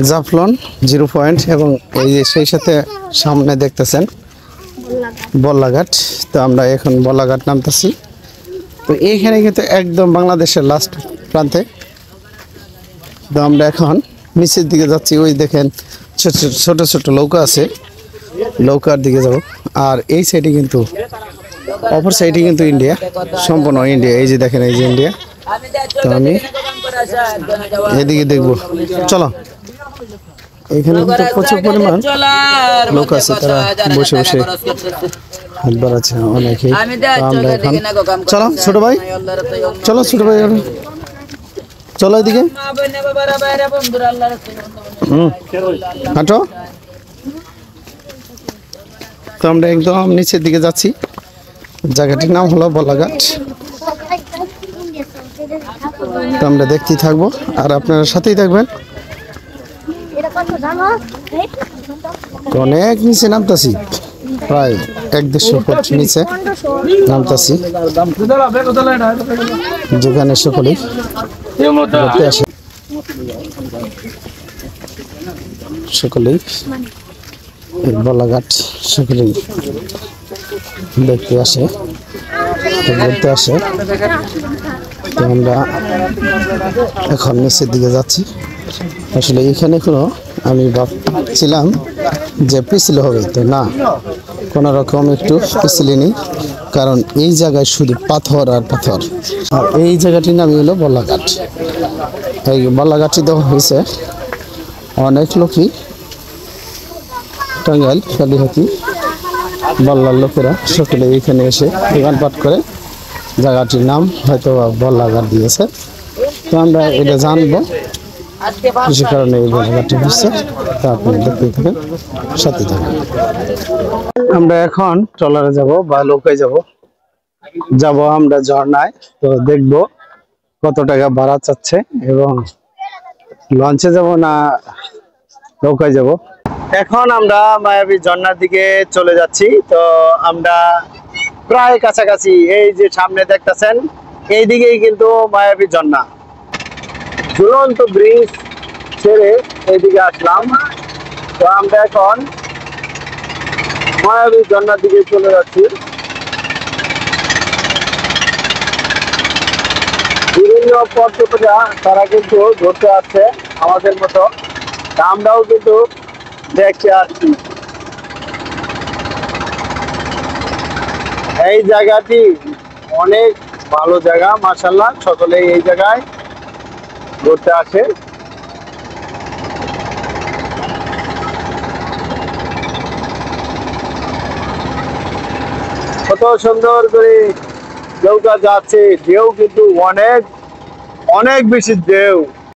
Jaflong 0 point এবং এই যে সেই সাথে সামনে দেখতেছেন বল্লাঘাট। তো আমরা এখন বল্লাঘাট নামতেছি। তো এইখানে কিন্তু একদম বাংলাদেশের লাস্ট প্রান্তে। তো আমরা এখন নিচের দিকে যাচ্ছি। ওই দেখেন ছোট ছোট নৌকা আছে, নৌকার দিকে যাব। আর এই সাইডে কিন্তু অপর সাইডে কিন্তু ইন্ডিয়া, সম্পূর্ণ ইন্ডিয়া। এই যে দেখেন, এই যে ইন্ডিয়া। তো আমি এদিকে দেখবো, চলো। এখানে কিন্তু প্রচুর পরিমাণ লোক আছে, তারা বসে বসে হাত বাড়াচ্ছে অনেকেই। আমরা এখন চলো ছোট ভাই, চলো ছোট ভাই, চলো এদিকে হাঁটো। তো আমরা একদম নিচের দিকে যাচ্ছি। জায়গাটির নাম হলো বল্লাঘাট। তো আমরা দেখতেই থাকবো আর আপনারা সাথেই থাকবেন। অনেক নিচে নামতাছি, প্রায় 1-1.5 ফুট নিচে নামতাছি, যেখানে সকলেই ঘুরতে আসে, সকলেই বল্লাঘাট সকলেই দেখতে আসে, ঘুরতে আসে। তো আমরা এখন নিচের দিকে যাচ্ছি। আসলে এখানে কোনো আমি ভাবছিলাম যে পিছলে হবে, তো না, কোনো রকম একটু পিছলিনি, কারণ এই জায়গায় শুধু পাথর আর পাথর। আর এই জায়গাটির নামই হলো বল্লাঘাট। এই বল্লাঘাটটি দেওয়া হয়েছে অনেক লোকই, টাঙ্গাইল, কালীহাতি, বল্লার লোকেরা সকলে এখানে এসে দোকান পাট করে জায়গাটির নাম হয়তো বল্লাঘাট দিয়েছে। তো আমরা এটা জানবো কৃষি কারণে এই বল্লাঘাটটি হচ্ছে। তা আপনি দেখতে থাকেন, সাথে থাকেন। আমরা এখন ট্রলারে যাব বা নৌকায় যাব আমরা ঝর্ণায়। তো দেখবো কত টাকা ভাড়া চাচ্ছে এবং লঞ্চে যাব না নৌকায় যাব। এখন আমরা মায়াবী ঝর্ণার দিকে চলে যাচ্ছি। তো আমরা প্রায় কাছাকাছি, এই যে সামনে দেখতেছেন এই দিকেই কিন্তু মায়াবী ঝর্ণা। ঝুলন্ত ব্রিজ ছেড়ে এইদিকে আসলাম। তো আমরা এখন মায়াবী ঝর্ণার দিকে চলে যাচ্ছি। বিভিন্ন পর্যটকরা তারা কিন্তু ঘুরতে আসছে আমাদের মতো, আমরাও কিন্তু দেখতে আসছি। এই জায়গাটি অনেক ভালো জায়গা, মাশাআল্লাহ, সকলে এই জায়গায় ঘুরতে আসে। কত সুন্দর করে নৌকা যাচ্ছে, ঢেউ কিন্তু অনেক অনেক বেশি ঢেউ।